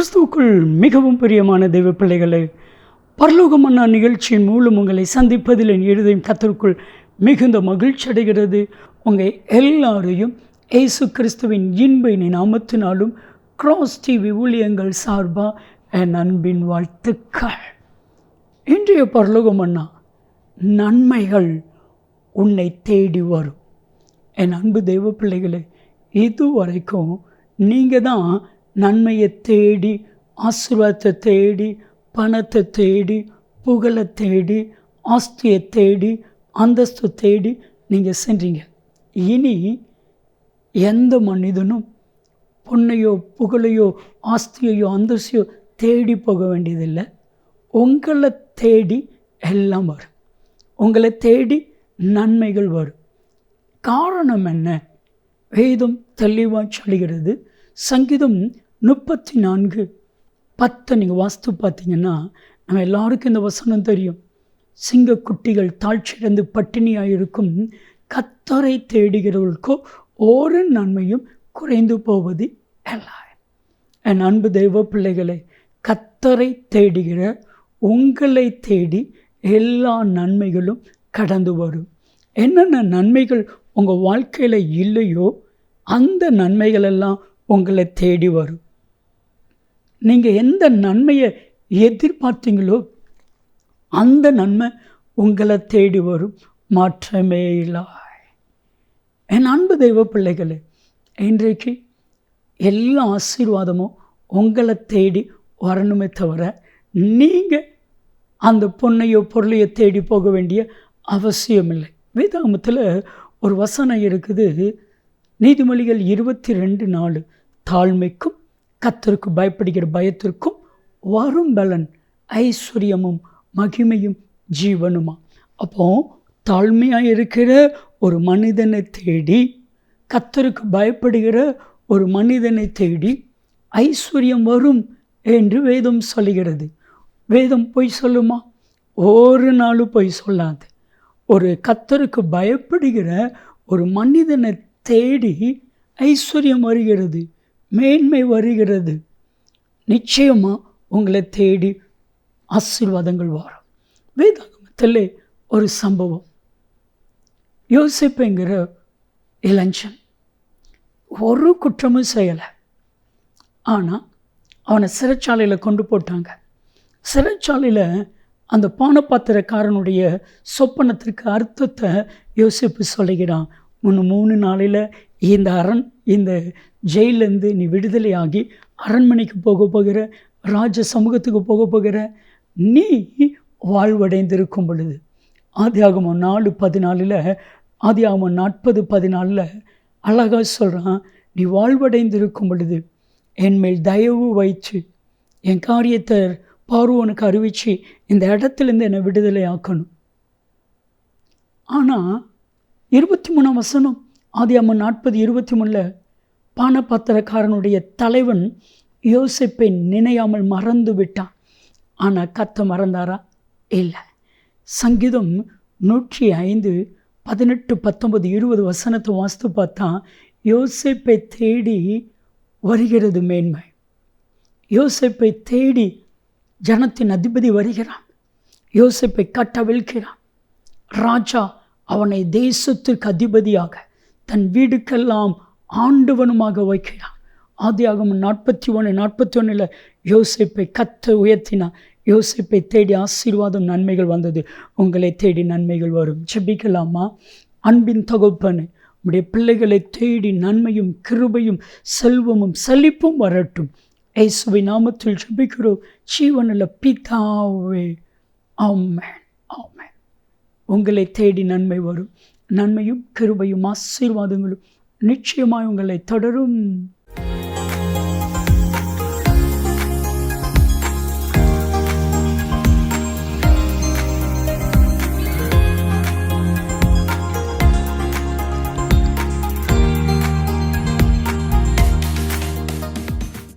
கிறிஸ்துவுக்குள் மிகவும் பிரியமான தெய்வ பிள்ளைகளே, பரலோகமன்னா நிகழ்ச்சியின் மூலம் உங்களை சந்திப்பதில் என் இருதயம் கர்த்தருக்குள் மிகுந்த மகிழ்ச்சி அடைகிறது. உங்கள் எல்லாரையும் இயேசு கிறிஸ்துவின் இன்ப நாமத்தினாலும் கிராஸ் டிவி ஊழியங்கள் சார்பாக என் அன்பின் வாழ்த்துக்கள். இன்றைய பரலோகமன்னா, நன்மைகள் உன்னை தேடி வரும். என் அன்பு தெய்வ பிள்ளைகளே, இதுவரைக்கும் நீங்கள் தான் நன்மையை தேடி, ஆசீர்வாதத்தை தேடி, பணத்தை தேடி, புகழை தேடி, ஆஸ்தியை தேடி, அந்தஸ்து தேடி நீங்கள் சென்றீங்க. இனி எந்த மனிதனும் பொன்னையோ புகழையோ ஆஸ்தியையோ அந்தஸ்தையோ தேடி போக வேண்டியதில்லை. உங்களை தேடி எல்லாம் வரும். உங்களை தேடி நன்மைகள் வரும். காரணம் என்ன? வேதம் தெளிவாக சொல்கிறது. சங்கீதம் 34:10 நீங்கள் வாஸ்து பார்த்தீங்கன்னா, நம்ம எல்லாருக்கும் இந்த வசனம் தெரியும். சிங்கக்குட்டிகள் தாழ்ச்சியடைந்து பட்டினியாக இருக்கும், கர்த்தரை தேடுகிறவர்களுக்கோ ஒரு நன்மையும் குறைந்து போவது இல்லை. என் அன்பு தெய்வ பிள்ளைகளை, கர்த்தரை தேடுகிற உங்களை தேடி எல்லா நன்மைகளும் கடந்து வரும். என்னென்ன நன்மைகள் உங்கள் வாழ்க்கையில் இல்லையோ அந்த நன்மைகளெல்லாம் உங்களை தேடி வரும். நீங்கள் எந்த நன்மையை எதிர்பார்த்தீங்களோ அந்த நன்மை உங்களை தேடி வரும். மாற்றமே இல்லை. என் அன்பு தெய்வ பிள்ளைகளே, இன்றைக்கு எல்லா ஆசீர்வாதமும் உங்களை தேடி வரணுமே தவிர நீங்கள் அந்த பொன்னையோ பொருளையோ தேடி போக வேண்டிய அவசியமில்லை. வேதாகமத்தில் ஒரு வசனம் இருக்குது. நீதிமொழிகள் 22:4, தாழ்மைக்கும் கர்த்தருக்கு பயப்படுகிற பயத்திற்கும் வரும் பலன் ஐஸ்வர்யமும் மகிமையும் ஜீவனுமா. அப்போ தாழ்மையாக இருக்கிற ஒரு மனிதனை தேடி, கர்த்தருக்கு பயப்படுகிற ஒரு மனிதனை தேடி ஐஸ்வர்யம் வரும் என்று வேதம் சொல்லுகிறது. வேதம் பொய் சொல்லுமா? ஒரு நாளும் பொய் சொல்லாது. ஒரு கர்த்தருக்கு பயப்படுகிற ஒரு மனிதனை தேடி ஐஸ்வர்யம் வருகிறது, மேன்மை வருகிறது. நிச்சயமாக உங்களை தேடி ஆசீர்வாதங்கள் வரும். வேதாகமத்தில் ஒரு சம்பவம். யோசேப்புங்கிற இளைஞன் ஒரு குற்றமும் செய்யலை. ஆனால் அவனை சிறைச்சாலையில் கொண்டு போட்டாங்க. சிறைச்சாலையில் அந்த பானபாத்திரக்காரனுடைய சொப்பனத்திற்கு அர்த்தத்தை யோசிப்பு சொல்லுகிறான். 3 நாளில் இந்த ஜெயிலேருந்து நீ விடுதலையாகி அரண்மனைக்கு போகிற, ராஜ சமூகத்துக்கு போகிற, நீ வாழ்வடைந்திருக்கும் பொழுது. ஆதியாகமம் 4:14, ஆதியாகமம் 40:14 அழகாக சொல்கிறான். நீ வாழ்வடைந்திருக்கும் பொழுது என்மேல் தயவு வைத்து என் காரியத்தை பார்வோனுக்கு அறிவித்து இந்த இடத்துலேருந்து என்னை விடுதலை ஆக்கணும். ஆனால் 23ஆம் வசனம், ஆதியாகமம் 40:23 பானபாத்திரக்காரனுடைய தலைவன் யோசேப்பை நினையாமல் மறந்து விட்டான். ஆனால் கர்த்தர் மறந்தாரா? இல்லை. சங்கீதம் 105:18-19-20 வசனத்தை வாஸ்து பார்த்தா யோசேப்பை தேடி வருகிறது மேன்மை. யோசேப்பை தேடி ஜனத்தின் அதிபதி வருகிறான். யோசேப்பை கட்டவிழ்கிறான். ராஜா அவனை தேசத்திற்கு அதிபதியாக தன் வீடுக்கெல்லாம் ஆண்டவனுமாக வைக்கிறான். ஆதியாகமம் 41:41 யோசேப்பை கர்த்தர் உயர்த்தினார். யோசேப்பை தேடி ஆசீர்வாதம் நன்மைகள் வந்தது. உங்களை தேடி நன்மைகள் வரும். ஜெபிக்கலாமா? அன்பின் தகப்பனே, உம்முடைய பிள்ளைகளை தேடி நன்மையும் கிருபையும் செல்வமும் செழிப்பும் வரட்டும். இயேசுவின் நாமத்தில் ஜெபிக்கிறோம் ஜீவனுள்ள பிதாவே, ஆமென், ஆமென். உங்களை தேடி நன்மை வரும். நன்மையும் கிருபையும் ஆசீர்வாதங்களும் நிச்சயமாய் உங்களை தொடரும்.